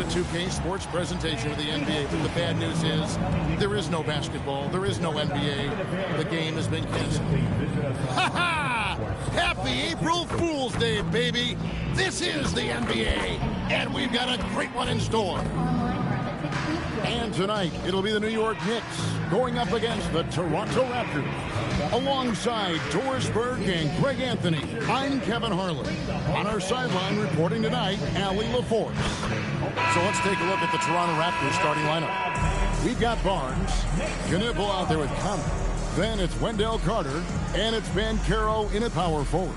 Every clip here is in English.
2K Sports presentation of the NBA. But the bad news is there is no basketball. There is no NBA. The game has been canceled. Ha ha! Happy April Fool's Day, baby! This is the NBA, and we've got a great one in store. And tonight, it'll be the New York Knicks going up against the Toronto Raptors. Alongside Doris Burke and Greg Anthony, I'm Kevin Harlan. On our sideline reporting tonight, Allie LaForce. So let's take a look at the Toronto Raptors starting lineup. We've got Barnes, Knipple out there with Conley. Then it's Wendell Carter, and it's Banchero in at power forward.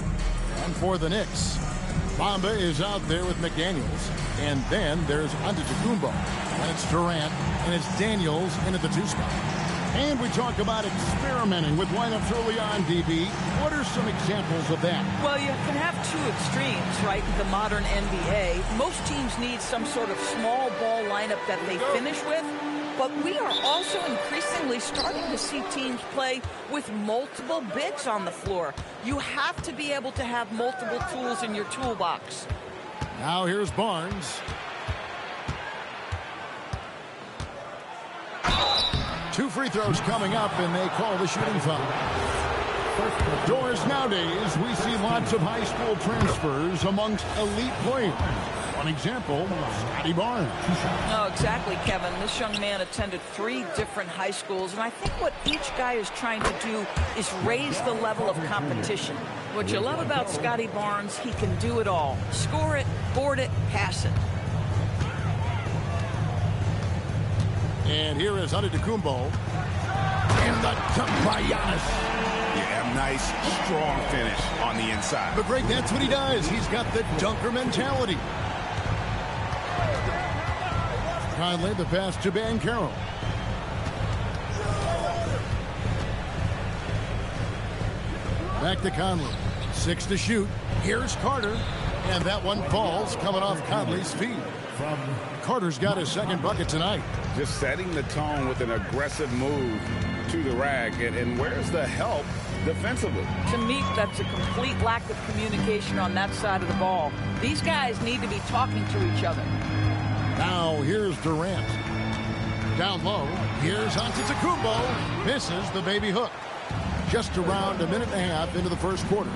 And for the Knicks, Bamba is out there with McDaniels. And then there's Antetokounmpo. And it's Durant, and it's Daniels in at the 2 spot. And we talk about experimenting with lineups early on, DB. What are some examples of that? Well, you can have 2 extremes, right, in the modern NBA. Most teams need some sort of small ball lineup that they finish with. But we are also increasingly starting to see teams play with multiple bigs on the floor. You have to be able to have multiple tools in your toolbox. Now here's Barnes. 2 free throws coming up, and they call the shooting foul. Doors, nowadays, we see lots of high school transfers amongst elite players. One example, Scotty Barnes. No, exactly, Kevin. This young man attended 3 different high schools, and I think what each guy is trying to do is raise the level of competition. What you love about Scotty Barnes, he can do it all. Score it, board it, pass it. And here is Antetokounmpo. And the dunk by Giannis. Yeah, nice, strong finish on the inside. But Greg, that's what he does. He's got the dunker mentality. Conley, the pass to Banchero. Back to Conley. 6 to shoot. Here's Carter. And that one falls coming off Conley's feet. Carter's got his 2nd bucket tonight. Just setting the tone with an aggressive move to the rack. And where's the help defensively? To me, that's a complete lack of communication on that side of the ball. These guys need to be talking to each other. Now here's Durant. Down low. Here's Antetokounmpo. Misses the baby hook. Just around a minute and a half into the first quarter.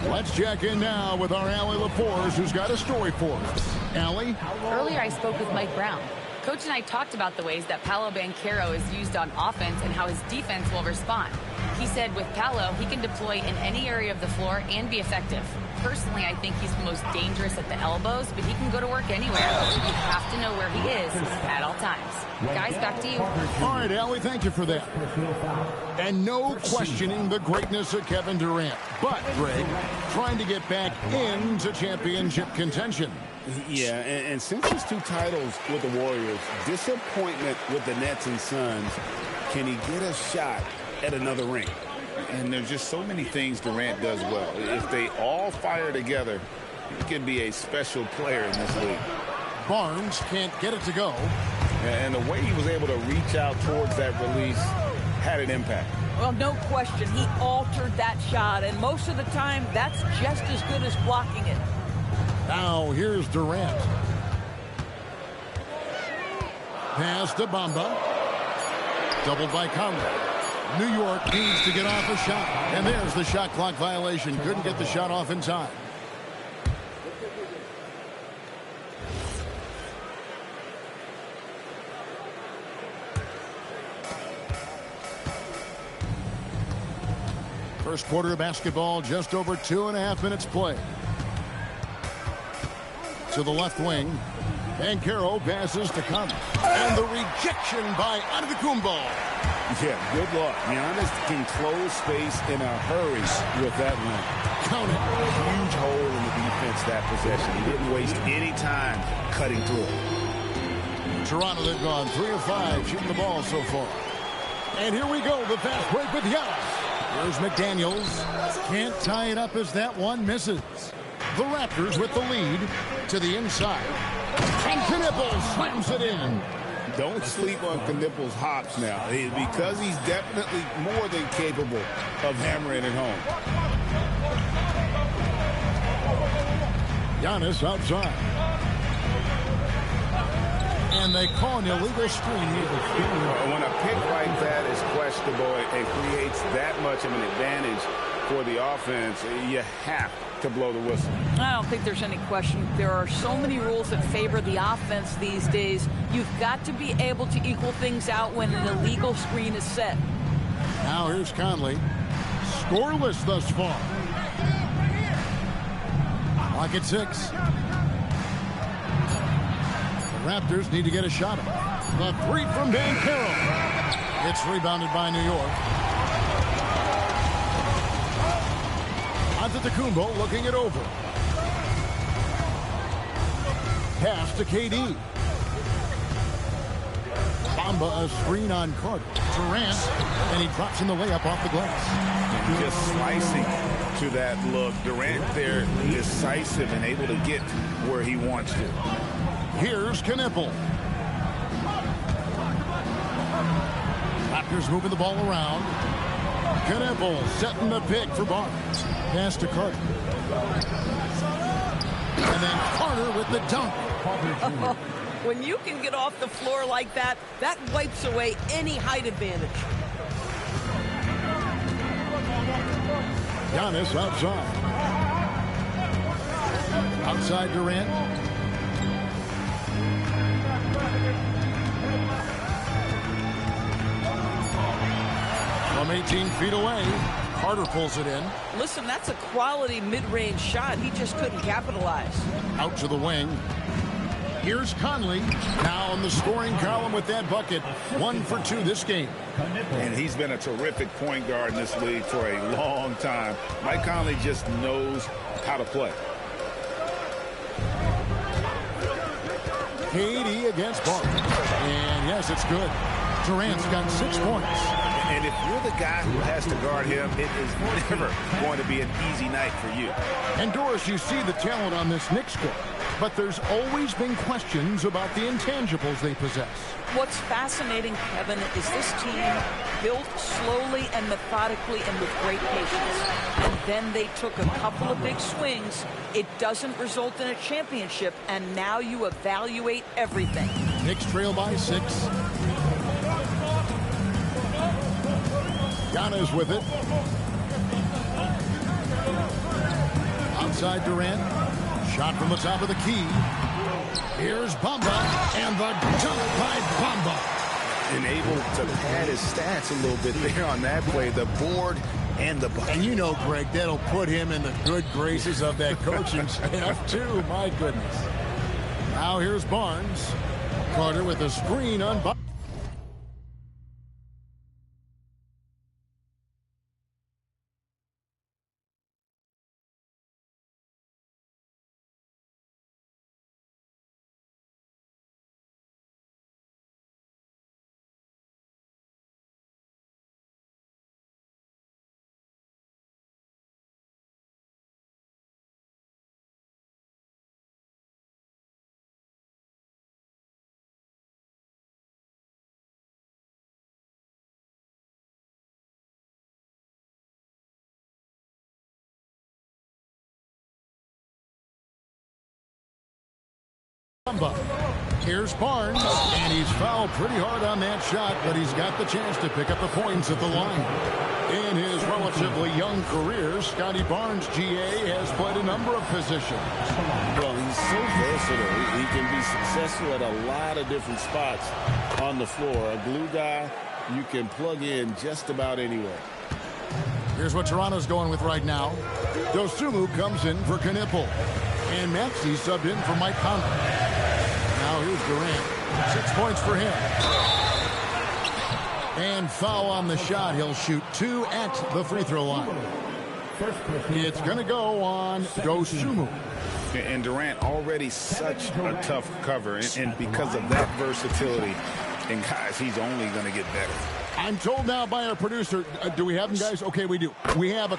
Let's check in now with our Allie LaForce, who's got a story for us. Allie? Earlier I spoke with Mike Brown. Coach and I talked about the ways that Paolo Banchero is used on offense and how his defense will respond. He said with Paolo, he can deploy in any area of the floor and be effective. Personally, I think he's the most dangerous at the elbows, but he can go to work anywhere. You have to know where he is at all times. Guys, back to you. All right, Allie, thank you for that. And no questioning the greatness of Kevin Durant. But, Greg, trying to get back into championship contention. Yeah, and since his 2 titles with the Warriors, disappointment with the Nets and Suns, can he get a shot at another ring? And there's just so many things Durant does well. If they all fire together, he can be a special player in this league. Barnes can't get it to go. And the way he was able to reach out towards that release had an impact. Well, no question. He altered that shot, and most of the time, that's just as good as blocking it. Now, here's Durant. Pass to Bamba. Doubled by Conley. New York needs to get off a shot. And there's the shot clock violation. Couldn't get the shot off in time. First quarter of basketball, just over 2.5 minutes play. To the left wing. Banchero passes to Conley. And the rejection by Antetokounmpo. Yeah, good luck. Giannis can close space in a hurry with that one. Count it. Huge hole in the defense that possession. He didn't waste any time cutting through it. Toronto, they've gone 3 of 5 shooting the ball so far. And here we go, the fast break with Giannis. Here's McDaniels. Can't tie it up as that one misses. The Raptors with the lead to the inside. And Knipple slams it in. Don't sleep on Knipple's hops now, because he's definitely more than capable of hammering it home. Giannis outside. And they call an illegal screen. When a pick like that is questionable and creates that much of an advantage for the offense, you have to blow the whistle. I don't think there's any question. There are so many rules that favor the offense these days. You've got to be able to equal things out when an illegal screen is set. Now here's Conley. Scoreless thus far. Clock at 6. The Raptors need to get a shot off. The three from Banchero. It's rebounded by New York. Antetokounmpo looking it over. Pass to KD. Bamba a screen on Carter. Durant, and he drops in the layup off the glass. And just slicing to that look. Durant there, decisive and able to get where he wants to. Here's Knippel. Raptors moving the ball around. Knippel setting the pick for Barnes. Pass to Carter. And then Carter with the dunk. When you can get off the floor like that, that wipes away any height advantage. Giannis outside. Outside Durant. From 18 feet away, Carter pulls it in. Listen, that's a quality mid-range shot. He just couldn't capitalize. Out to the wing. Here's Conley. Now on the scoring column with that bucket. 1 for 2 this game. And he's been a terrific point guard in this league for a long time. Mike Conley just knows how to play. KD against Barnes. And yes, it's good. Durant's got 6 points. And if you're the guy who has to guard him, it is never going to be an easy night for you. And Doris, you see the talent on this Knicks squad, but there's always been questions about the intangibles they possess. What's fascinating, Kevin, is this team built slowly and methodically and with great patience. And then they took a couple of big swings. It doesn't result in a championship, and now you evaluate everything. Knicks trail by 6. Giannis with it. Outside Durant. Shot from the top of the key. Here's Bamba. And the dunk by Bamba. And able to pad his stats a little bit there on that play. The board and the bucket. And you know, Greg, that'll put him in the good graces of that coaching staff, too. My goodness. Now here's Barnes. Carter with a screen on Bamba. Here's Barnes, and he's fouled pretty hard on that shot, but he's got the chance to pick up the points at the line. In his relatively young career, Scotty Barnes, GA, has played a number of positions. Well, he's so versatile. He can be successful at a lot of different spots on the floor. A glue guy you can plug in just about anywhere. Here's what Toronto's going with right now. Dosunmu comes in for Knippel, and Maxey subbed in for Mike Conley. Now here's Durant. 6 points for him. And foul on the shot. He'll shoot 2 at the free throw line. It's going to go on Dosunmu. And Durant already such a tough cover. And because of that versatility, and guys, he's only going to get better. I'm told now by our producer, do we have them, guys? Okay, we do. We have a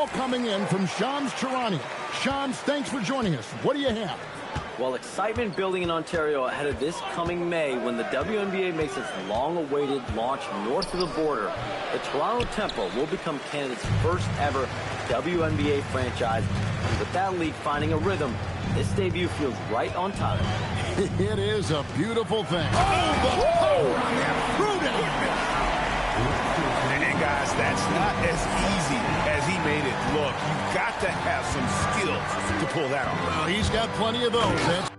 Coming in from Shams Charania. Shams, thanks for joining us. What do you have? Well, excitement building in Ontario ahead of this coming May when the WNBA makes its long-awaited launch north of the border. The Toronto Temple will become Canada's first ever WNBA franchise. And with that league finding a rhythm, this debut feels right on time. It is a beautiful thing. Oh, the power on that prudent. And guys, that's not as easy as he made it look. You've got to have some skills to pull that off. Well, he's got plenty of those. That's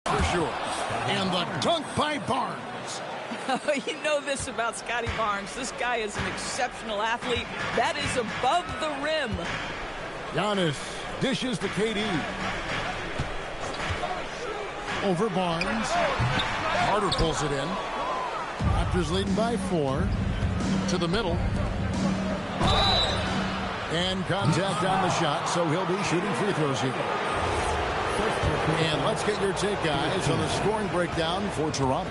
for sure. And the dunk by Barnes. You know this about Scotty Barnes. This guy is an exceptional athlete. That is above the rim. Giannis dishes to KD. Over Barnes. Carter pulls it in. Raptors leading by 4. To the middle. And contact on the shot, so he'll be shooting free throws here. And let's get your take, guys, on the scoring breakdown for Toronto.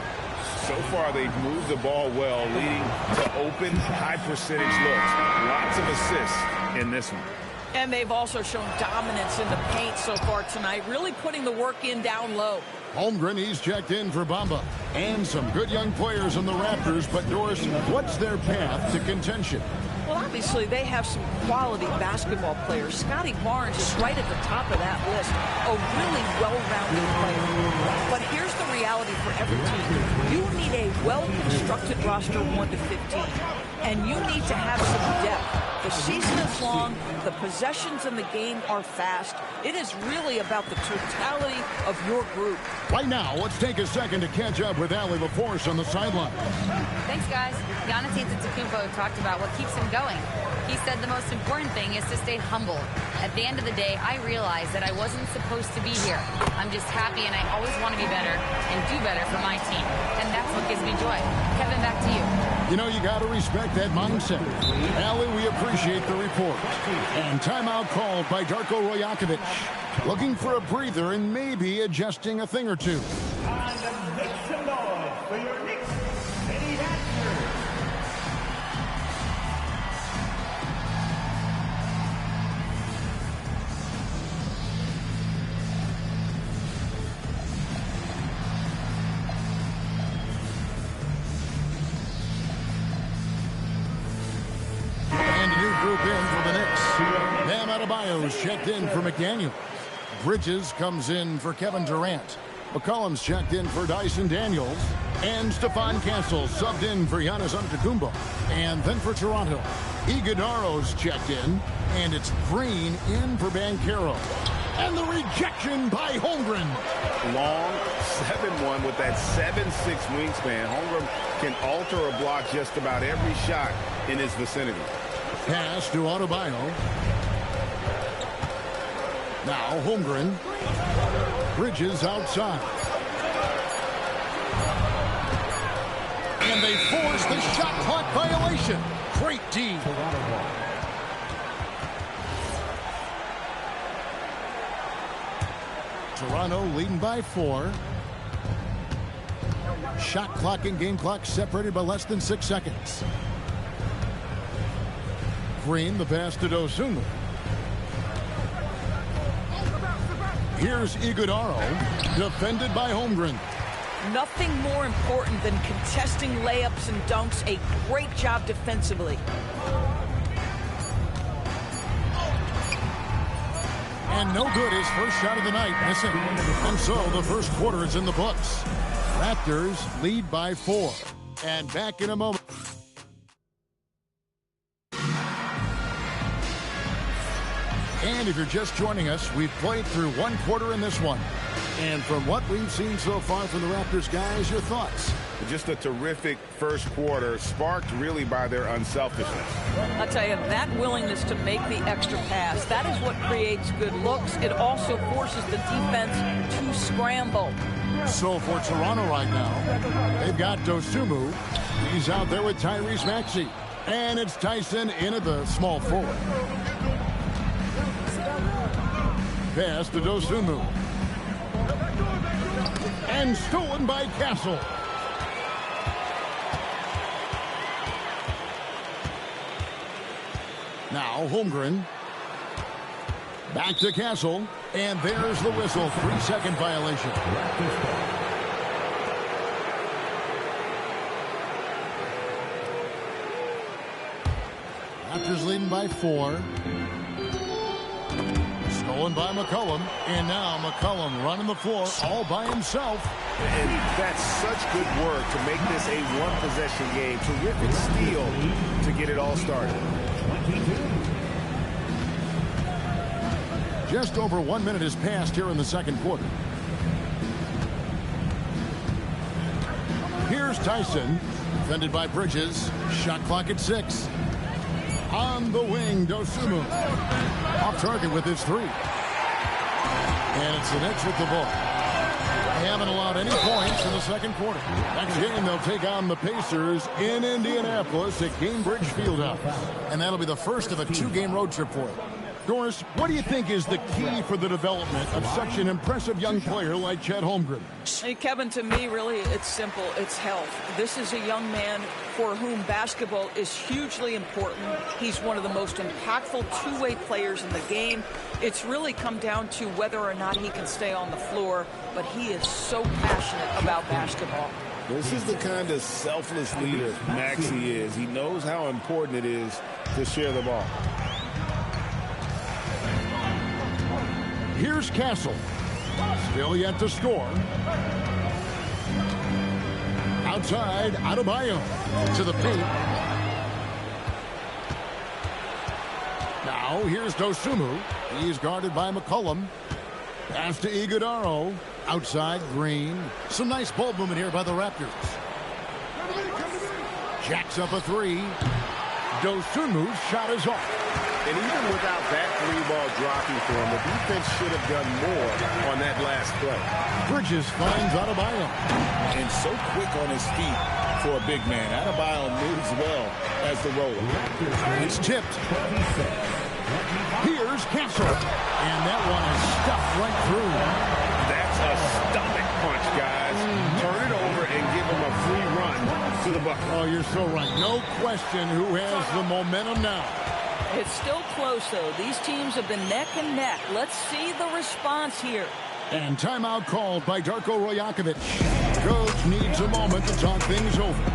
So far, they've moved the ball well, leading to open, high-percentage looks. Lots of assists in this one. And they've also shown dominance in the paint so far tonight, really putting the work in down low. Holmgren, he's checked in for Bamba. And some good young players in the Raptors, but Doris, what's their path to contention? Well, obviously, they have some quality basketball players. Scotty Barnes is right at the top of that list, a really well-rounded player. But here's the reality for every team. You need a well-constructed roster 1 to 15, and you need to have some depth. The season is long. The possessions in the game are fast. It is really about the totality of your group. Right now, let's take a second to catch up with Allie LaForce on the sideline. Thanks, guys. Giannis Antetokounmpo talked about what keeps him going. He said the most important thing is to stay humble. At the end of the day, I realized that I wasn't supposed to be here. I'm just happy, and I always want to be better and do better for my team. And that's what gives me joy. Kevin, back to you. You know, you got to respect that mindset. Allie, we appreciate the report. And timeout called by Darko Rajakovic. Looking for a breather and maybe adjusting a thing or two. And make some noise for your Knicks City Raptors. And a new group in for the Knicks. Bam Adebayo's checked in for McDaniel. Bridges comes in for Kevin Durant. McCollum's checked in for Dyson Daniels. And Stephon Castle subbed in for Giannis Antetokounmpo. And then for Toronto, Iguodaro's checked in. And it's Green in for Banchero. And the rejection by Holmgren. Long 7-1 with that 7'6" wingspan. Holmgren can alter a block just about every shot in his vicinity. Pass to Adebayo. Now Holmgren. Bridges outside. And they force the shot clock violation. Great D. Toronto leading by 4. Shot clock and game clock separated by less than 6 seconds. Green, the pass to Dosunmu. Here's Iguodaro, defended by Holmgren. Nothing more important than contesting layups and dunks. A great job defensively. And no good, his first shot of the night, missing. And so the first quarter is in the books. Raptors lead by 4. And back in a moment. And if you're just joining us, we've played through 1 quarter in this one. And from what we've seen so far from the Raptors, guys, your thoughts? Just a terrific first quarter, sparked really by their unselfishness. I'll tell you, that willingness to make the extra pass, that is what creates good looks. It also forces the defense to scramble. So for Toronto right now, they've got Dosunmu. He's out there with Tyrese Maxey. And it's Tyson in at the small forward. Pass to Dosunmu. And stolen by Castle. Now Holmgren. Back to Castle. And there's the whistle. 3-second violation. Raptors leading by 4. Stolen by McCollum. And now McCollum running the floor all by himself. And that's such good work to make this a one-possession game. Terrific steal to get it all started. Just over 1 minute has passed here in the second quarter. Here's Tyson, defended by Bridges. Shot clock at 6. On the wing, Dosunmu. Off target with his 3. And it's the Knicks with the ball. They haven't allowed any points in the second quarter. Next game, they'll take on the Pacers in Indianapolis at Gainbridge Fieldhouse. And that'll be the first of a 2-game road trip for them. Doris, what do you think is the key for the development of such an impressive young player like Chet Holmgren? Hey, Kevin, to me, really, it's simple. It's health. This is a young man for whom basketball is hugely important. He's one of the most impactful two-way players in the game. It's really come down to whether or not he can stay on the floor, but he is so passionate about basketball. This is the kind of selfless leader Maxey is. He knows how important it is to share the ball. Here's Castle. Still yet to score. Outside, Adebayo to the paint. Now here's Dosunmu. He's guarded by McCollum. Pass to Iguodala. Outside, Green. Some nice ball movement here by the Raptors. Jacks up a three. Dosunmu's shot is off. And even without that three-ball dropping for him, the defense should have done more on that last play. Bridges finds Adebayo. And so quick on his feet for a big man. Adebayo moves well as the roller. It's tipped. Here's Castle. And that one is stuffed right through. That's a stomach punch, guys. Turn it over and give him a free run to the bucket. Oh, you're so right. No question who has the momentum now. It's still close, though. These teams have been neck and neck. Let's see the response here. And timeout called by Darko Rajakovic. Coach needs a moment to talk things over.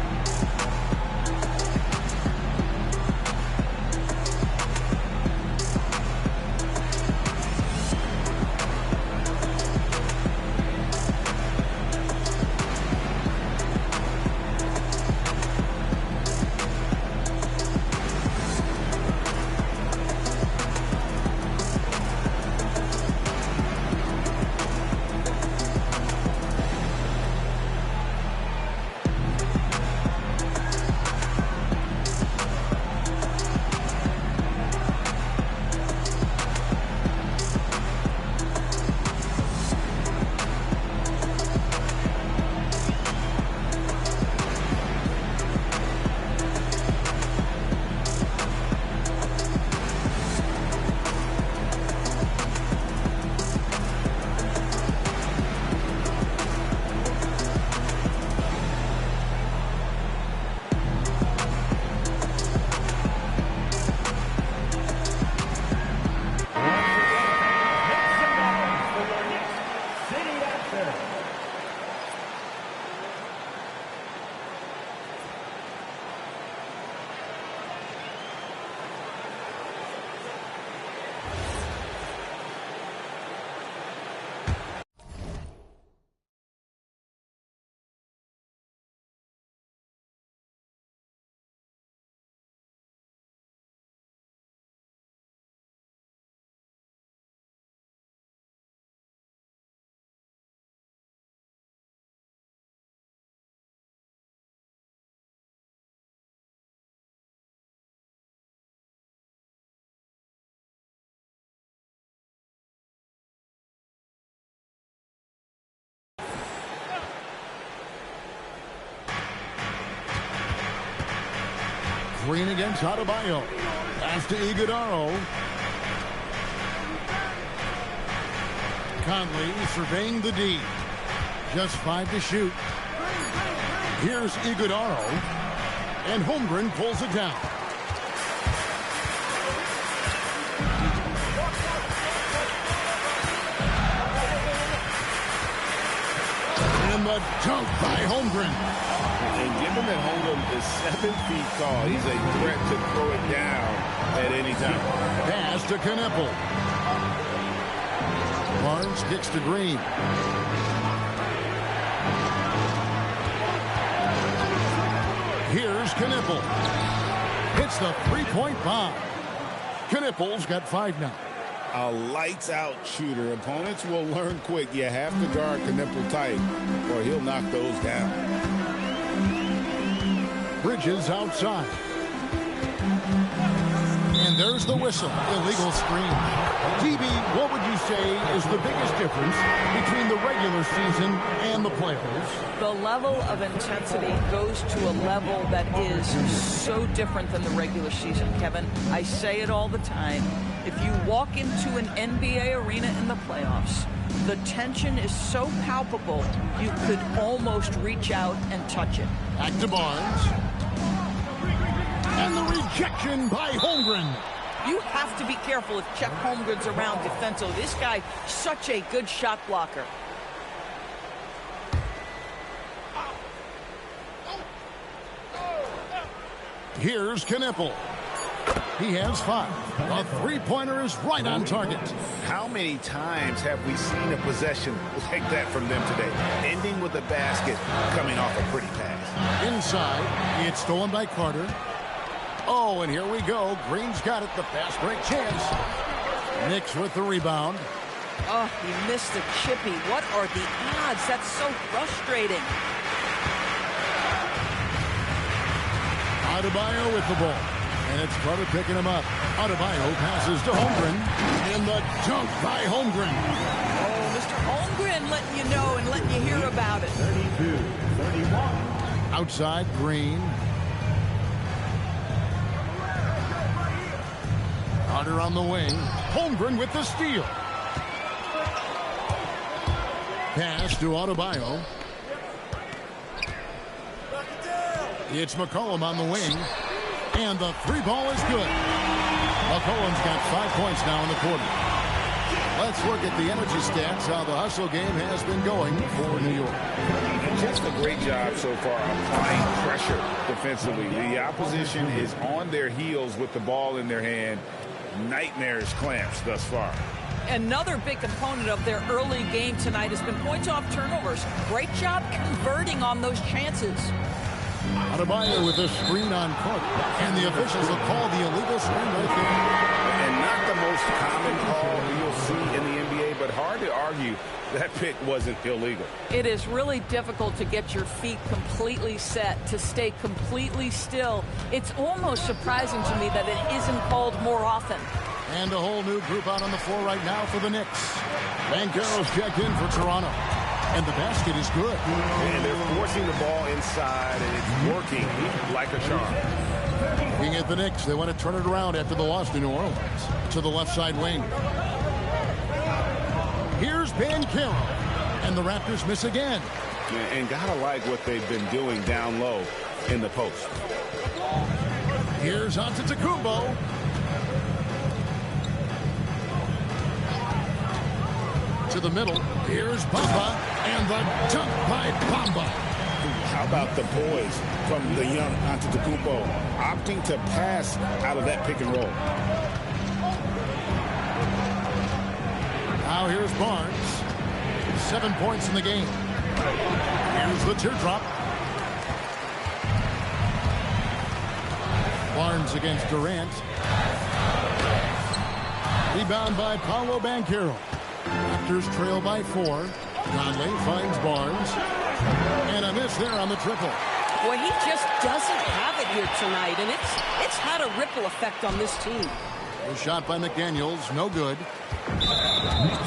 Green against Adebayo. Pass to Iguodala. Conley surveying the D. Just 5 to shoot. Here's Iguodala. And Holmgren pulls it down. And the dunk by Holmgren. And given that Holmgren is 7 feet tall, he's a threat to throw it down at any time. Pass to Knippel. Barnes kicks to Green. Here's Knippel. Hits the three-point bomb. Knippel's got 5 now. A lights-out shooter. Opponents will learn quick. You have to guard Knippel tight, or he'll knock those down. Bridges outside. And there's the whistle. Illegal screen. DB, what would you say is the biggest difference between the regular season and the playoffs? The level of intensity goes to a level that is so different than the regular season, Kevin. I say it all the time. If you walk into an NBA arena in the playoffs, the tension is so palpable, you could almost reach out and touch it. Back to Barnes. And the rejection by Holmgren. You have to be careful if Chet Holmgren's around defensively. This guy, such a good shot blocker. Here's Knippel. He has 5. The three-pointer is right on target. How many times have we seen a possession like that from them today? Ending with a basket, coming off a pretty pass. Inside, it's stolen by Carter. Oh, and here we go. Green's got it. The fast break chance. Knicks with the rebound. Oh, he missed a chippy. What are the odds? That's so frustrating. Adebayo with the ball. And it's Carter picking him up. Adebayo passes to Holmgren. And the dunk by Holmgren. Oh, Mr. Holmgren letting you know and letting you hear about it. 32-31. Outside, Green. Carter on the wing. Holmgren with the steal. Pass to Adebayo. It's McCollum on the wing. And the three ball is good. McCollum's got 5 points now in the quarter. Let's look at the energy stats, how the hustle game has been going for New York. And just a great job so far applying pressure defensively. The opposition is on their heels with the ball in their hand. Nightmares clamps thus far. Another big component of their early game tonight has been points off turnovers. Great job converting on those chances. Adebayo with a screen on Carter. And the officials will call the illegal screen right there. And not the most common call you'll see in the NBA, but hard to argue that pick wasn't illegal. It is really difficult to get your feet completely set, to stay completely still. It's almost surprising to me that it isn't called more often. And a whole new group out on the floor right now for the Knicks. Banchero's checked in for Toronto. And the basket is good. And they're forcing the ball inside, and it's working like a charm. Looking at the Knicks, they want to turn it around after the loss to New Orleans. To the left side wing. Here's Banchero. And the Raptors miss again. And gotta like what they've been doing down low in the post. Here's Antetokounmpo. To the middle. Here's Bamba. And the dunk by Bamba. How about the poise from the young Antetokounmpo, opting to pass out of that pick and roll. Now here's Barnes. 7 points in the game. Here's the teardrop. Barnes against Durant. Rebound by Paolo Banchero. Raptors trail by 4. Conley finds Barnes. And a miss there on the triple. Boy, he just doesn't have it here tonight, and it's had a ripple effect on this team. A shot by McDaniels, no good.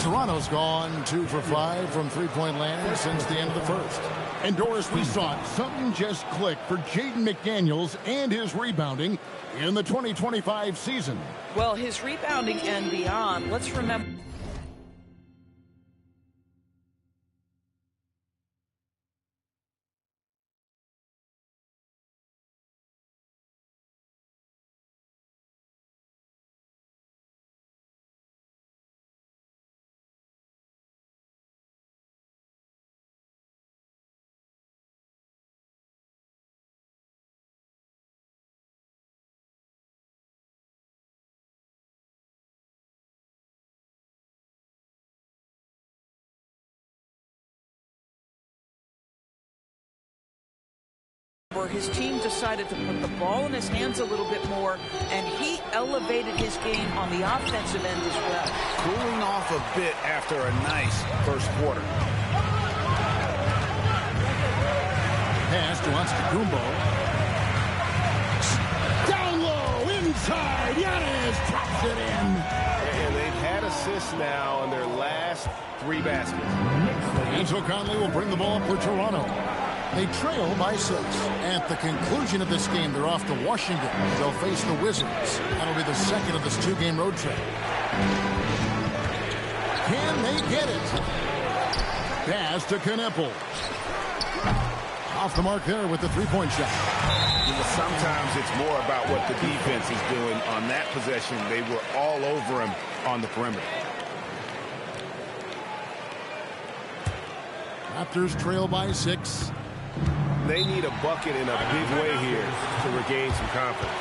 Toronto's gone 2 for 5 from three-point land since the end of the first. And Doris, we saw it. Something just clicked for Jaden McDaniels and his rebounding in the 2025 season. Well, his rebounding and beyond, let's remember. His team decided to put the ball in his hands a little bit more, and he elevated his game on the offensive end as well. Cooling off a bit after a nice first quarter. Pass to Antetokounmpo. Down low, inside, Giannis drops it in. And they've had assists now on their last 3 baskets. And so Conley will bring the ball up for Toronto. They trail by 6. At the conclusion of this game, they're off to Washington. They'll face the Wizards. That'll be the second of this 2-game road trip. Can they get it? Pass to Knippel. Off the mark there with the three-point shot. Sometimes it's more about what the defense is doing on that possession. They were all over him on the perimeter. Raptors trail by 6. They need a bucket in a big way here to regain some confidence.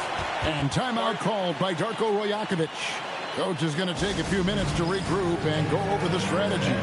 And timeout called by Darko Rajakovic. Coach is going to take a few minutes to regroup and go over the strategy.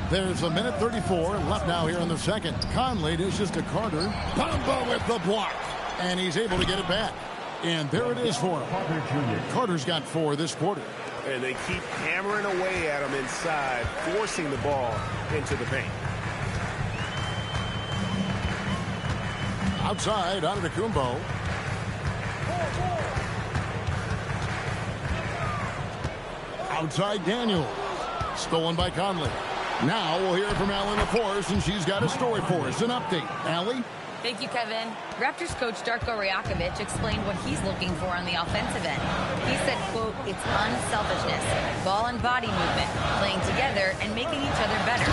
There's a minute 34 left now here in the second. Conley dishes to Carter. Bamba with the block. And he's able to get it back. And there it is for him. Carter's got 4 this quarter. And they keep hammering away at him inside, forcing the ball into the paint. Outside, Antetokounmpo. Outside, Daniels. Stolen by Conley. Now we'll hear from Allie LaForce, and she's got a story for us. An update. Allie? Thank you, Kevin. Raptors coach Darko Rajakovic explained what he's looking for on the offensive end. He said, quote, it's unselfishness, ball and body movement, playing together and making each other better.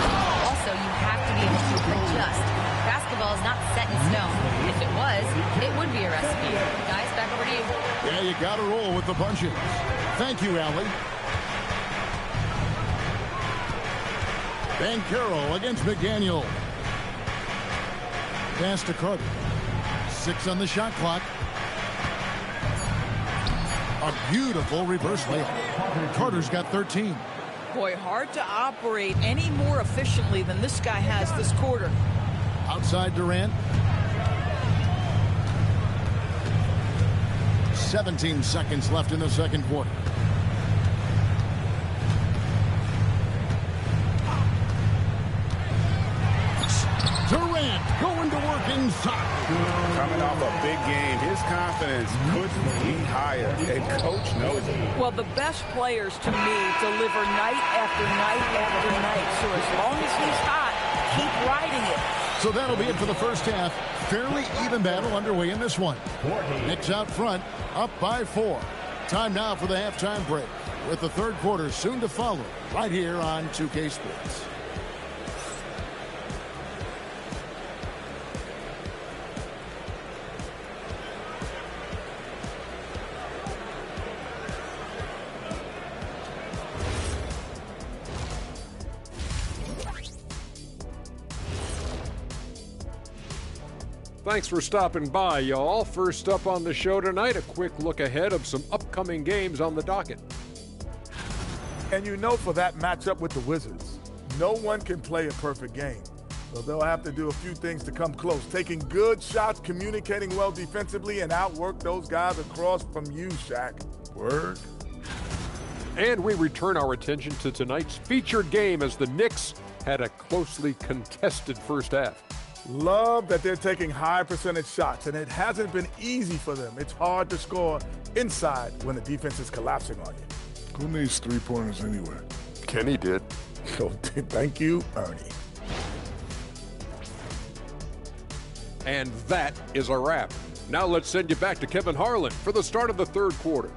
Also, you have to be able to adjust. Basketball is not set in stone. If it was, it would be a recipe. Guys, back over to you. Yeah, you got to roll with the punches. Thank you, Allie. Banchero against McDaniel. Pass to Carter. 6 on the shot clock. A beautiful reverse layup. Carter's got 13. Boy, hard to operate any more efficiently than this guy has this quarter. Outside Durant. 17 seconds left in the second quarter. Durant going to work inside. Coming off a big game, his confidence couldn't be higher. And coach knows it. Well, the best players to me deliver night after night after night. So as long as he's hot, keep riding it. So that'll be it for the first half. Fairly even battle underway in this one. Knicks out front, up by 4. Time now for the halftime break, with the third quarter soon to follow, right here on 2K Sports. Thanks for stopping by, y'all. First up on the show tonight, a quick look ahead of some upcoming games on the docket. And you know, for that matchup with the Wizards, no one can play a perfect game. So they'll have to do a few things to come close. Taking good shots, communicating well defensively, and outwork those guys across from you, Shaq. Word. And we return our attention to tonight's featured game as the Knicks had a closely contested first half. Love that they're taking high percentage shots, and it hasn't been easy for them. It's hard to score inside when the defense is collapsing on you. Who needs three-pointers anyway? Kenny did. So thank you, Ernie. And that is a wrap. Now let's send you back to Kevin Harlan for the start of the third quarter.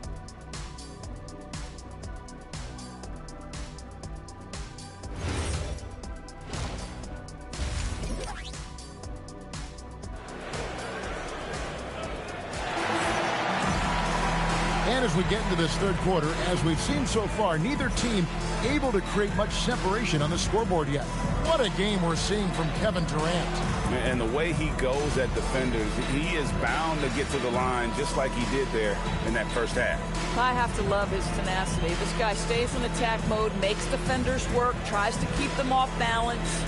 And as we get into this third quarter, as we've seen so far, neither team able to create much separation on the scoreboard yet. What a game we're seeing from Kevin Durant. And the way he goes at defenders, he is bound to get to the line just like he did there in that first half. I have to love his tenacity. This guy stays in attack mode, makes defenders work, tries to keep them off balance.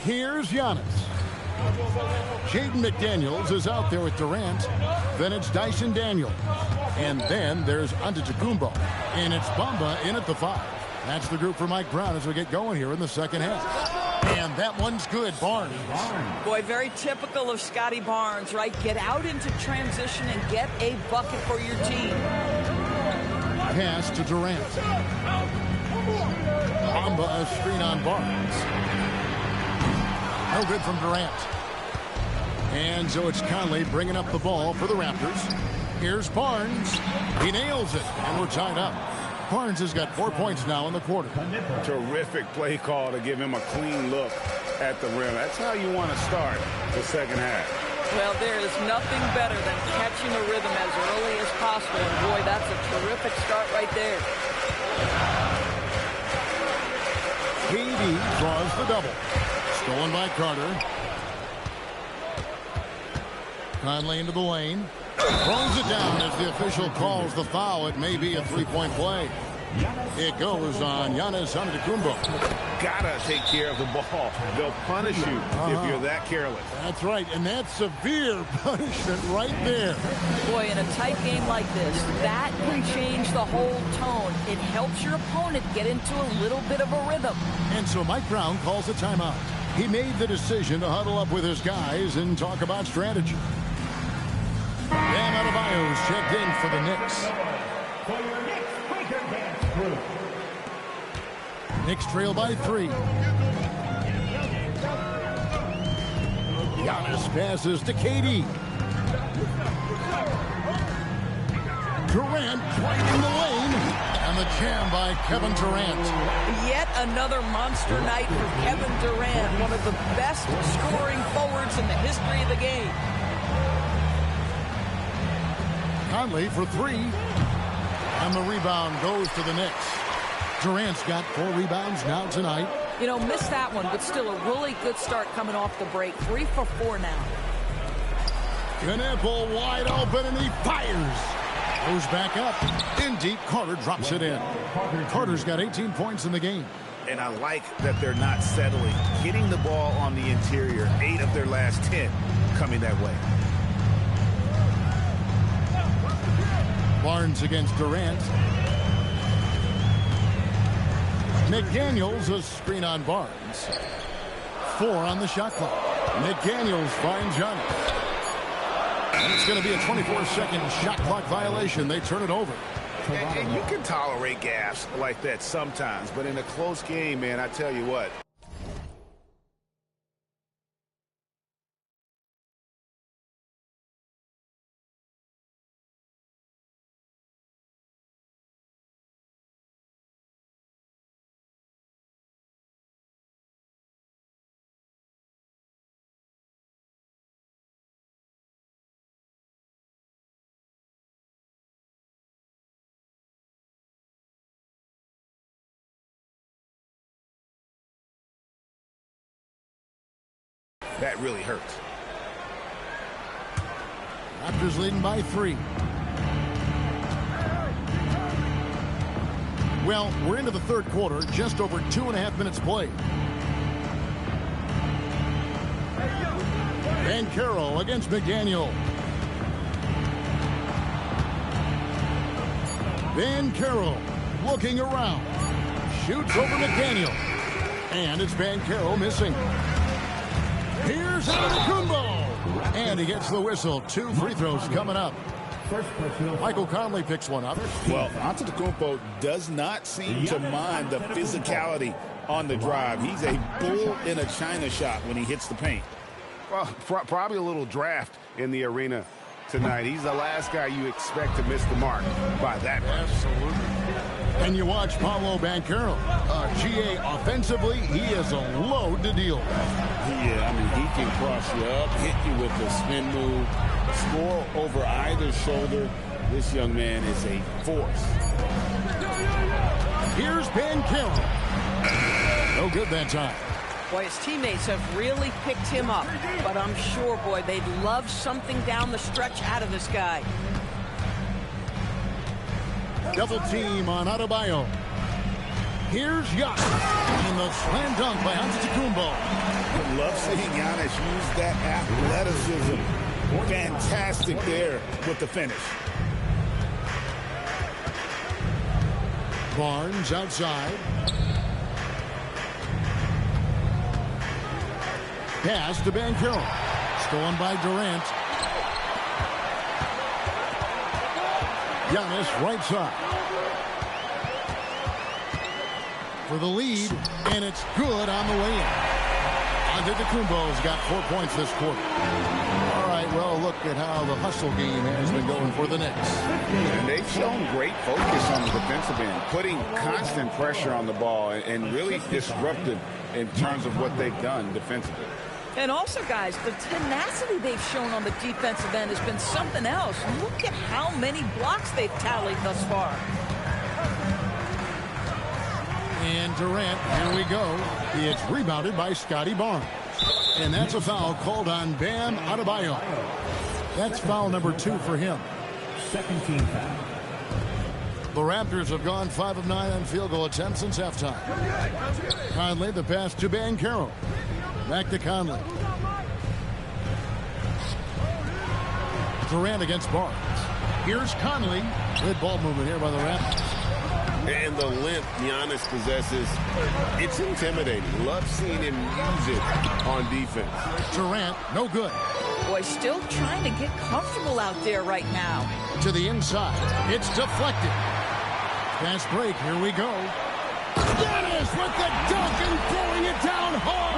Here's Giannis. Jaden McDaniels is out there with Durant. Then it's Dyson Daniel. And then there's Antetokounmpo. And it's Bamba in at the 5. That's the group for Mike Brown as we get going here in the second half. And that one's good. Barnes. Boy, very typical of Scotty Barnes, right? Get out into transition and get a bucket for your team. Pass to Durant. Bamba a screen on Barnes. No good from Durant. And so it's Conley bringing up the ball for the Raptors. Here's Barnes. He nails it, and we're tied up. Barnes has got 4 points now in the quarter. Terrific play call to give him a clean look at the rim. That's how you want to start the second half. Well, there is nothing better than catching a rhythm as early as possible. And boy, that's a terrific start right there. KD draws the double. Stolen by Carter. Conley into the lane. Throws it down as the official calls the foul. It may be a three-point play. It goes on Giannis Antetokounmpo. Gotta take care of the ball. They'll punish you if you're that careless. That's right, and that's severe punishment right there. Boy, in a tight game like this, that can change the whole tone. It helps your opponent get into a little bit of a rhythm. And so Mike Brown calls a timeout. He made the decision to huddle up with his guys and talk about strategy. Bam Adebayo's checked in for the Knicks. For your Knicks Breaker Dance Group. Knicks trail by 3. Giannis passes to KD. Durant right in the lane. And the jam by Kevin Durant. Yet another monster night for Kevin Durant, one of the best scoring forwards in the history of the game. Conley for 3. And the rebound goes to the Knicks. Durant's got 4 rebounds now tonight. You know, missed that one, but still a really good start coming off the break. 3 for 4 now. Knipple wide open, and he fires. Goes back up. In deep, Carter drops it in. Carter's got 18 points in the game. And I like that they're not settling. Getting the ball on the interior, 8 of their last 10 coming that way. Barnes against Durant. McDaniels a screen on Barnes. 4 on the shot clock. McDaniels finds Giannis. And it's going to be a 24-second shot clock violation. They turn it over. And you can tolerate gaffes like that sometimes, but in a close game, man, I tell you what. That really hurts. Raptors leading by 3. Well, we're into the third quarter, just over 2.5 minutes played. Banchero against McDaniel. Banchero looking around. Shoots over McDaniel. And it's Banchero missing. Here's Antetokounmpo. And he gets the whistle. 2 free throws coming up. Michael Conley picks one up. Well, Antetokounmpo does not seem to mind the physicality on the drive. He's a bull in a china shop when he hits the paint. Well, probably a little draft in the arena tonight. He's the last guy you expect to miss the mark by that much. Absolutely. And you watch Paolo Banchero. GA offensively, he is a load to deal with. Yeah, I mean, he can cross you up, hit you with the spin move, score over either shoulder. This young man is a force. Here's Banchero. No good that time. Boy, his teammates have really picked him up. But I'm sure, boy, they'd love something down the stretch out of this guy. Double team on Adebayo. Here's Giannis. And the slam dunk by Antetokounmpo. I love seeing Giannis use that athleticism. Fantastic there with the finish. Barnes outside. Pass to Banchero. Stolen by Durant. Giannis right side. For the lead, and it's good on the way in. Antetokounmpo's got 4 points this quarter. All right, well, look at how the hustle game has been going for the Knicks. And they've shown great focus on the defensive end, putting constant pressure on the ball and really disruptive in terms of what they've done defensively. And also, guys, the tenacity they've shown on the defensive end has been something else. Look at how many blocks they've tallied thus far. And Durant, here we go. It's rebounded by Scotty Barnes. And that's a foul called on Bam Adebayo. That's foul number 2 for him. Second team foul. The Raptors have gone 5 of 9 on field goal attempts since halftime. Conley, the pass to Banchero. Back to Conley. Durant against Barnes. Here's Conley. Good ball movement here by the Raptors. And the length Giannis possesses, it's intimidating. Love seeing him use it on defense. Durant, no good. Boy, still trying to get comfortable out there right now. To the inside. It's deflected. Fast break. Here we go. Giannis with the dunk and throwing it down hard.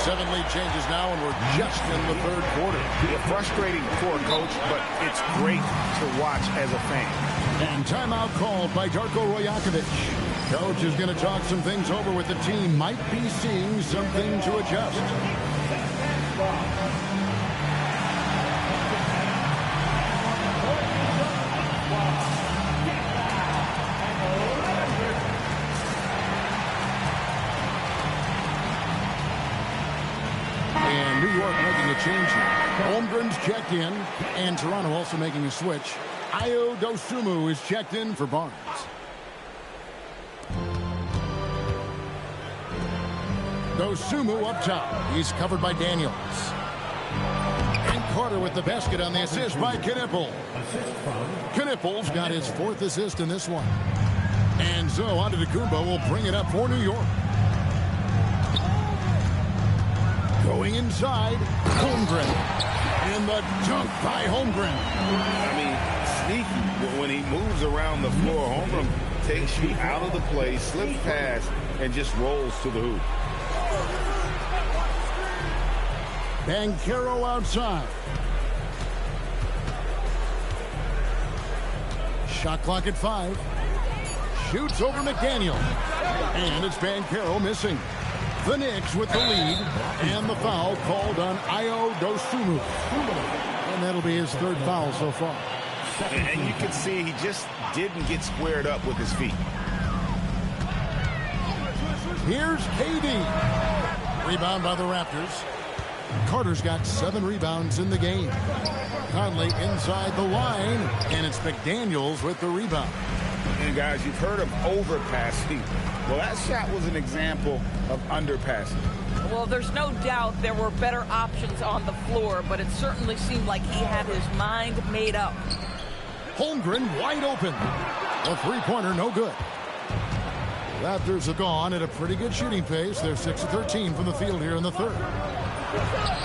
7 lead changes now, and we're just in the 3rd quarter. Yeah, frustrating for a coach, but it's great to watch as a fan. And timeout called by Darko Rajakovic. Coach is going to talk some things over with the team. Might be seeing something to adjust. And New York making a change here. Holmgren's checked in, and Toronto also making a switch. Ayo Dosunmu is checked in for Barnes. Dosunmu up top. He's covered by Daniels. And Carter with the basket on the assist by Knippel. Knippel's got his 4th assist in this one. And so Antetokounmpo will bring it up for New York. Going inside, Holmgren. And the dunk by Holmgren. I mean, sneaky. When he moves around the floor, Holmgren takes you out of the play, slips past, and just rolls to the hoop. Banchero outside. Shot clock at 5. Shoots over McDaniel. And it's Banchero missing. The Knicks with the lead, and the foul called on Ayo Dosunmu. And that'll be his 3rd foul so far. And you can see he just didn't get squared up with his feet. Here's KD. Rebound by the Raptors. Carter's got 7 rebounds in the game. Conley inside the line, and it's McDaniels with the rebound. And guys, you've heard of overpassing. Well, that shot was an example of underpassing. Well, there's no doubt there were better options on the floor, but it certainly seemed like he had his mind made up. Holmgren wide open. The 3-pointer no good. Raptors have gone at a pretty good shooting pace. They're 6 of 13 from the field here in the 3rd.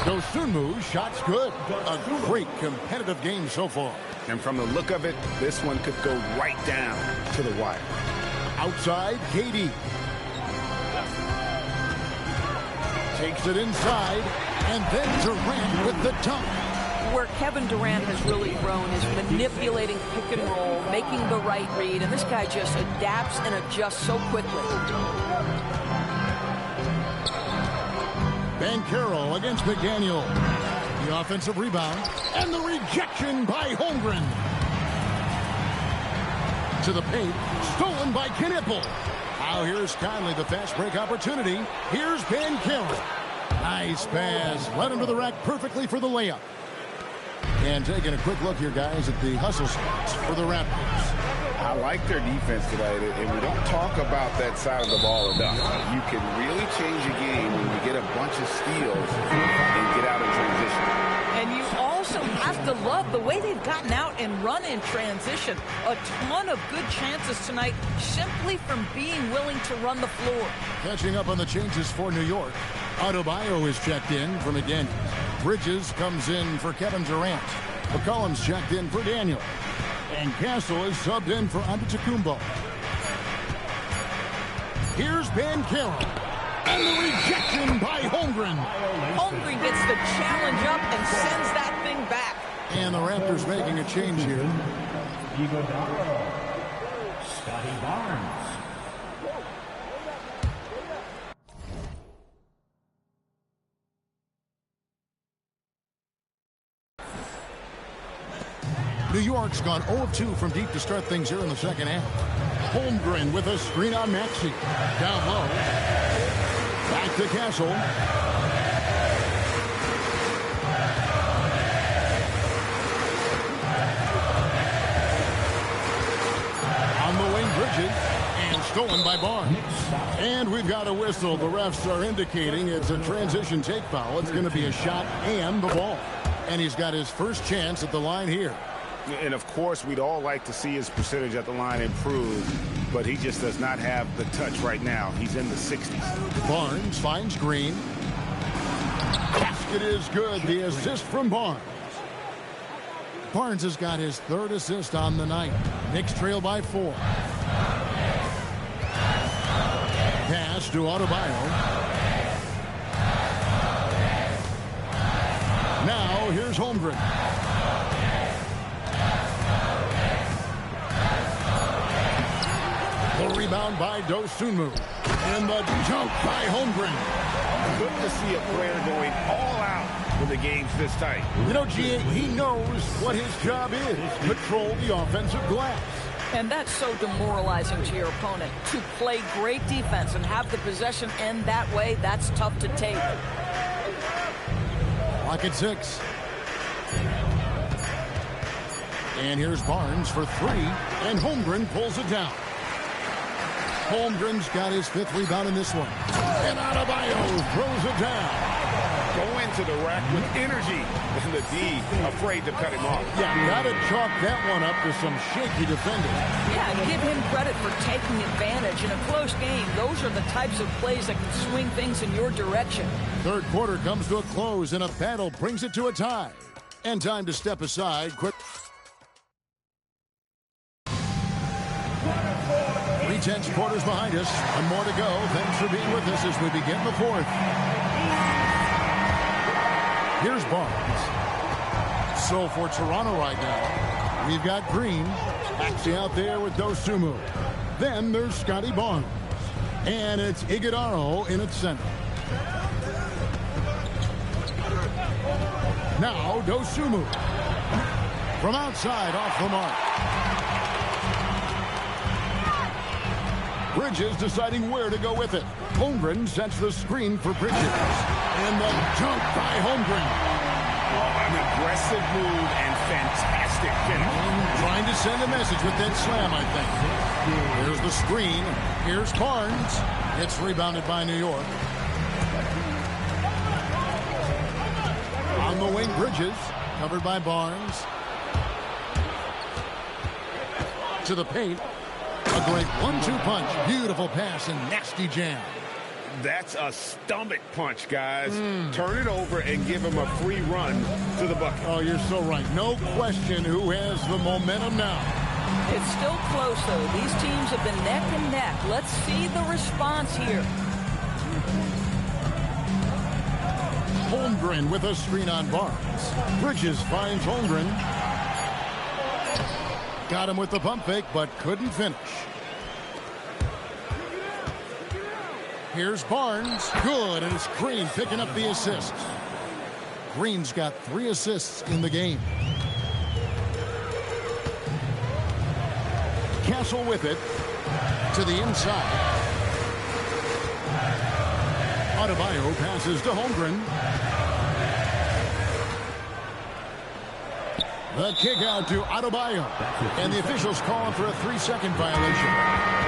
Dosunmu, shots good. A great competitive game so far. And from the look of it, this one could go right down to the wire. Outside, KD. Takes it inside, and then Durant with the dunk. Where Kevin Durant has really grown is manipulating pick and roll, making the right read, and this guy just adapts and adjusts so quickly. Banchero against McDaniel. The offensive rebound, and the rejection by Holmgren. To the paint, stolen by Knippel. Now here's Conley, the fast break opportunity. Here's Banchero. Nice pass. Led him to the rack perfectly for the layup. And taking a quick look here, guys, at the hustle spots for the Raptors. I like their defense tonight, and we don't talk about that side of the ball enough. You can really change a game when you get a bunch of steals and get out in transition. And you also have to love the way they've gotten out and run in transition. A ton of good chances tonight simply from being willing to run the floor. Catching up on the changes for New York. Adebayo is checked in for McDaniels. Bridges comes in for Kevin Durant. McCollum's checked in for Daniel. And Castle is subbed in for Antetokounmpo. Here's Banchero. And the rejection by Holmgren. Holmgren gets the challenge up and sends that thing back. And the Raptors making a change here. Iguodala. Scotty Barnes. New York's gone 0 of 2 from deep to start things here in the second half. Holmgren with a screen on Maxey. Down low. Back to Castle. On the wing, Bridges. And stolen by Barnes. And we've got a whistle. The refs are indicating it's a transition take foul. It's going to be a shot and the ball. And he's got his first chance at the line here. And, of course, we'd all like to see his percentage at the line improve, but he just does not have the touch right now. He's in the 60s. Barnes finds Green. Basket is good. The assist from Barnes. Barnes has got his third assist on the night. Knicks trail by 4. Pass to Adebayo. Now here's Holmgren. The rebound by Dosunmu. And the dunk by Holmgren. Good to see a player going all out when the game's this tight. You know, G.A., he knows what his job is. Control the offensive glass. And that's so demoralizing to your opponent. To play great defense and have the possession end that way, that's tough to take. Clock at 6. And here's Barnes for 3. And Holmgren pulls it down. Holmgren's got his 5th rebound in this one. And Adebayo throws it down. Go into the rack with energy. And the D afraid to cut him off. Yeah, gotta chalk that one up to some shaky defending. Yeah, give him credit for taking advantage. In a close game, those are the types of plays that can swing things in your direction. Third quarter comes to a close, and a battle brings it to a tie. And time to step aside. Quick. 3/10 quarters behind us. One more to go. Thanks for being with us as we begin the 4th. Here's Barnes. So for Toronto right now, we've got Green actually out there with Dosunmu. Then there's Scotty Barnes. And it's Iguodala in its center. Now Dosunmu. From outside off the mark. Bridges deciding where to go with it. Holmgren sets the screen for Bridges. And the dunk by Holmgren. An aggressive move and fantastic finish. Trying to send a message with that slam, I think. Here's the screen. Here's Barnes. It's rebounded by New York. On the wing, Bridges. Covered by Barnes. To the paint. A great 1-2 punch. Beautiful pass and nasty jam. That's a stomach punch, guys. Turn it over and give him a free run to the bucket. Oh, you're so right. No question who has the momentum now. It's still close, though. These teams have been neck and neck. Let's see the response here. Holmgren with a screen on Barnes. Bridges finds Holmgren. Got him with the pump fake, but couldn't finish. Here's Barnes. Good, and it's Green picking up the assist. Green's got 3 assists in the game. Castle with it. To the inside. Adebayo passes to Holmgren. The kick out to Adebayo. And the officials calling for a 3-second violation.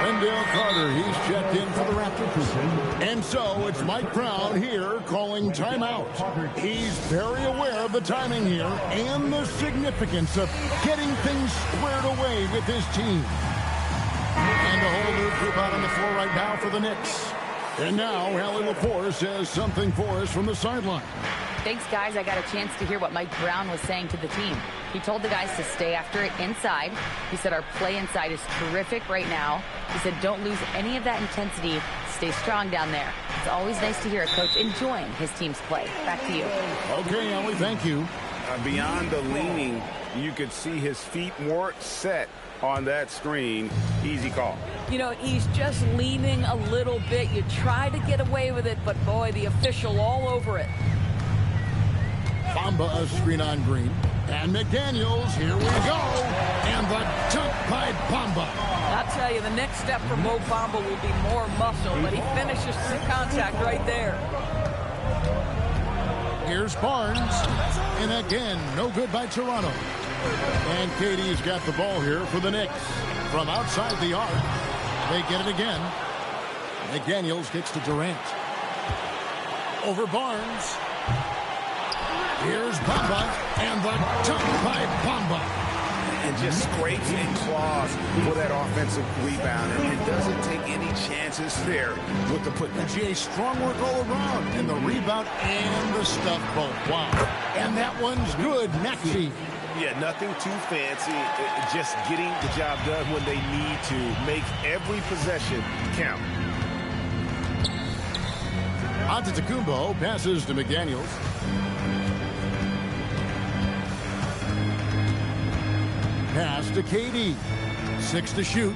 Wendell Carter, he's checked in for the Raptors. And so it's Mike Brown here calling timeout. He's very aware of the timing here and the significance of getting things squared away with his team. And a whole new group out on the floor right now for the Knicks. And now Allie Lepore says something for us from the sideline. Thanks, guys. I got a chance to hear what Mike Brown was saying to the team. He told the guys to stay after it inside. He said our play inside is terrific right now. He said don't lose any of that intensity. Stay strong down there. It's always nice to hear a coach enjoying his team's play. Back to you. Okay, Allie, thank you. Beyond the leaning, you could see his feet weren't set on that screen. Easy call. You know, he's just leaning a little bit. You try to get away with it, but boy, the official all over it. Bamba a screen on Green. And McDaniels, here we go. And the dunk by Bamba. I'll tell you, the next step for Mo Bamba will be more muscle, but he finishes the contact right there. Here's Barnes. And again, no good by Toronto. And Katie's got the ball here for the Knicks. From outside the arc, they get it again. McDaniels kicks to Durant. Over Barnes. Here's Bamba, and the dunk by Bamba. And just scrapes and claws for that offensive rebound. And it doesn't take any chances there with the putback. GA, strong work all around. And the rebound and the stuff both. Wow. And that one's good. Maxey. Yeah, nothing too fancy. Just getting the job done when they need to. Make every possession count. Antetokounmpo passes to McDaniels. Pass to KD. 6 to shoot.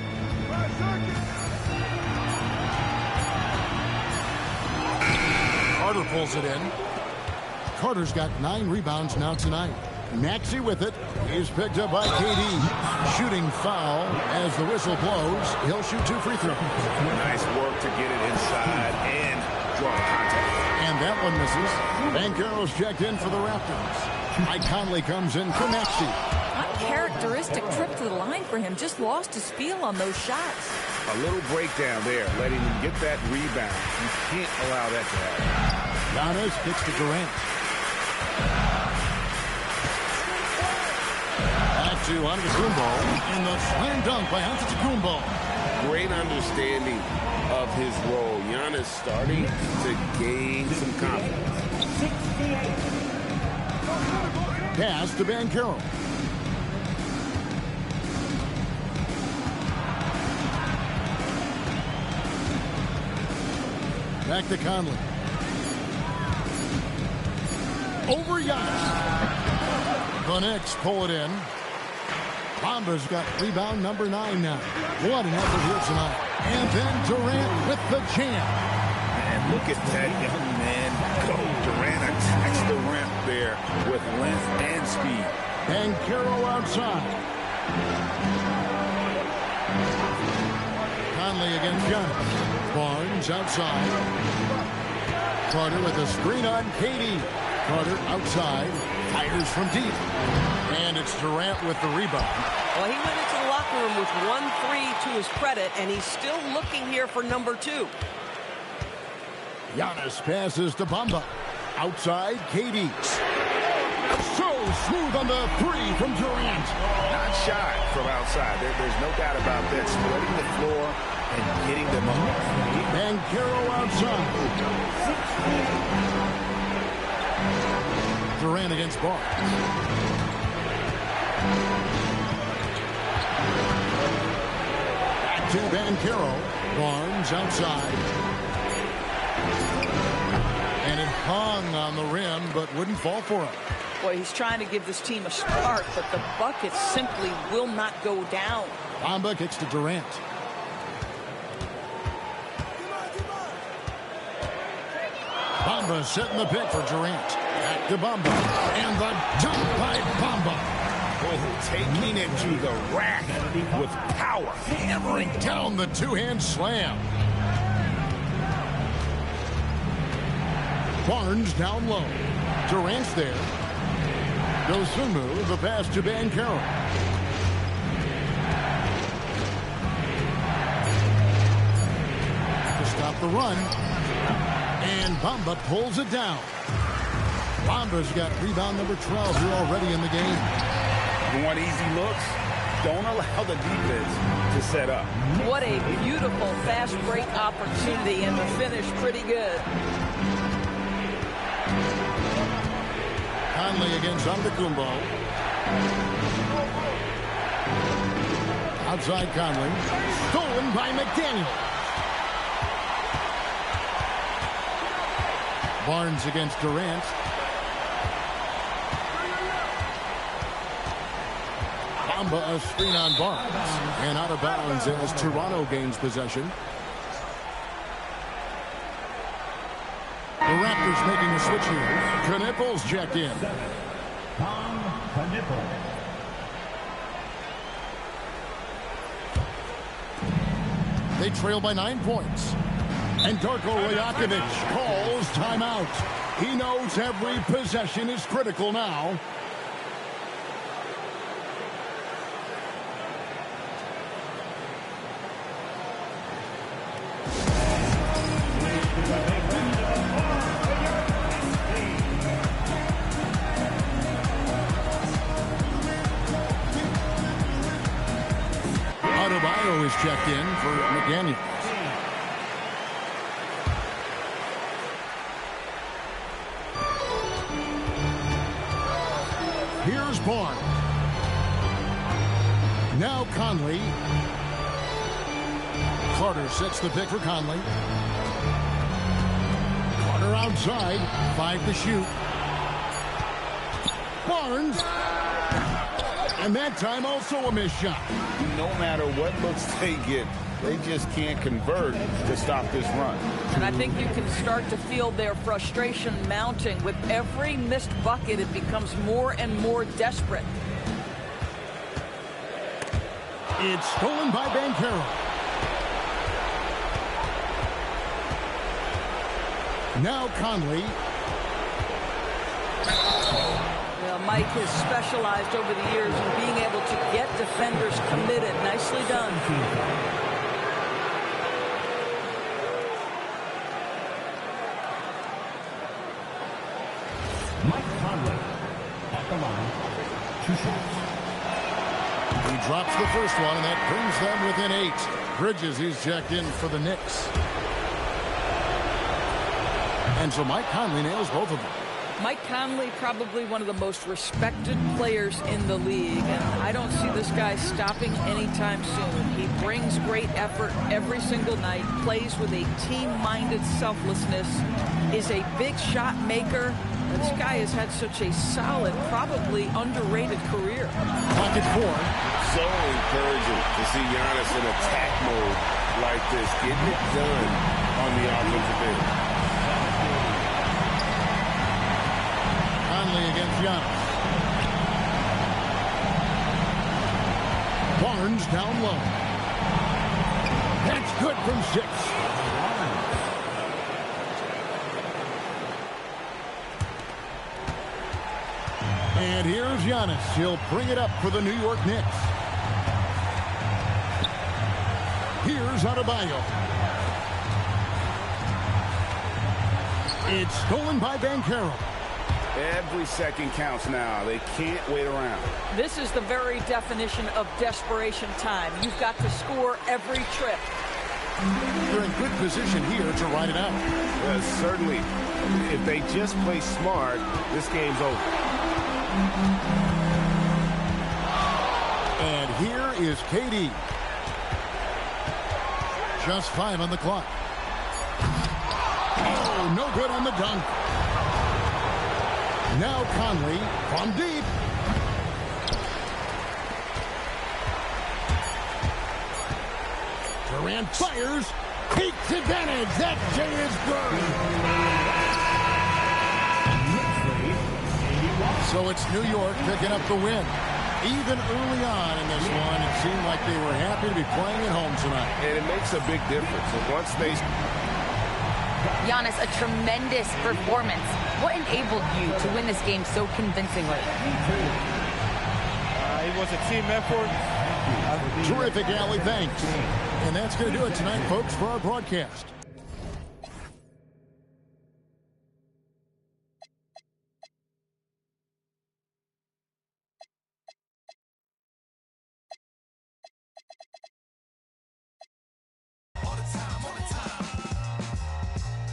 Carter pulls it in. Carter's got 9 rebounds now tonight. Maxey with it. He's picked up by KD. Shooting foul as the whistle blows. He'll shoot 2 free throws. Nice work to get it inside and draw contact. And that one misses. Banchero's checked in for the Raptors. Mike Conley comes in for Maxey. Uncharacteristic trip to the line for him. Just lost his feel on those shots. A little breakdown there, letting him get that rebound. You can't allow that to happen. Giannis kicks to Durant. Back to Antetokounmpo. And the slam dunk by Antetokounmpo. Great understanding of his role. Giannis starting to gain some confidence. Pass to Banchero. Back to Conley. Over Giannis. The Knicks pull it in. Bamba's got rebound number 9 now. What an effort here tonight. And then Durant with the jam. And look at that young man go. Durant attacks the rim there with length and speed. Banchero outside. Conley against Giannis. Barnes outside. Carter with a screen on KD. Carter outside. Fires from deep. And it's Durant with the rebound. Well, he went into the locker room with 1-3 to his credit, and he's still looking here for number 2. Giannis passes to Bamba. Outside, KD. So smooth on the 3 from Durant. Not shy from outside. There's no doubt about that. Spreading the floor and getting them up. Banchero outside. Durant against Barnes. Back to Banchero. Barnes outside. And it hung on the rim, but wouldn't fall for him. Boy, he's trying to give this team a start, but the bucket simply will not go down. Bamba kicks to Durant. Bamba setting the pick for Durant. Back to Bamba. And the dunk by Bamba. Oh, taking it to the rack with power. Hammering down the two-hand slam. Barnes down low. Durant's there. Dosunmu, the pass to Banchero. To stop the run. And Bamba pulls it down. Bamba's got rebound number 12 here already in the game. You want easy looks? Don't allow the defense to set up. What a beautiful fast break opportunity, and the finish pretty good. Conley against Antetokounmpo. Outside Conley. Stolen by McDaniel. Barnes against Durant. Bamba a screen on Barnes. And out of bounds as Toronto gains possession. The Raptors making a switch here. Knipples checked in. They trail by 9 points. And Darko Rajakovic calls timeout. He knows every possession is critical now. Adebayo is checked in for McDaniel. Here's Barnes. Now Conley. Carter sets the pick for Conley. Carter outside. 5 to shoot. Barnes. And that time also a missed shot. No matter what looks they get, they just can't convert to stop this run. And I think you can start to feel their frustration mounting. With every missed bucket, it becomes more and more desperate. It's stolen by Banchero. Now Conley. Well, Mike has specialized over the years in being able to get defenders committed. Nicely done. Mike Conley at the line. 2 shots. He drops the first one, and that brings them within 8. Bridges, he's checked in for the Knicks. And so Mike Conley nails both of them. Mike Conley, probably one of the most respected players in the league, and I don't see this guy stopping anytime soon. He brings great effort every single night, plays with a team-minded selflessness, is a big shot maker. This guy has had such a solid, probably underrated career. Pocket 4. So encouraging to see Giannis in attack mode like this, getting it done on the offensive end. Conley against Giannis. Barnes down low. That's good from 6. And here's Giannis. He'll bring it up for the New York Knicks. Here's Adebayo. It's stolen by Banchero. Every second counts now. They can't wait around. This is the very definition of desperation time. You've got to score every trip. They're in good position here to ride it out. Well, certainly, if they just play smart, this game's over. And here is KD. Just 5 on the clock. Oh, no good on the dunk. Now Conley from deep. Durant fires. Takes advantage. That J is good. So it's New York picking up the win. Even early on in this one, it seemed like they were happy to be playing at home tonight. And it makes a big difference. And once they Giannis, a tremendous performance. What enabled you to win this game so convincingly? It was a team effort. Terrific, Allie. Thanks. And that's going to do it tonight, folks, for our broadcast.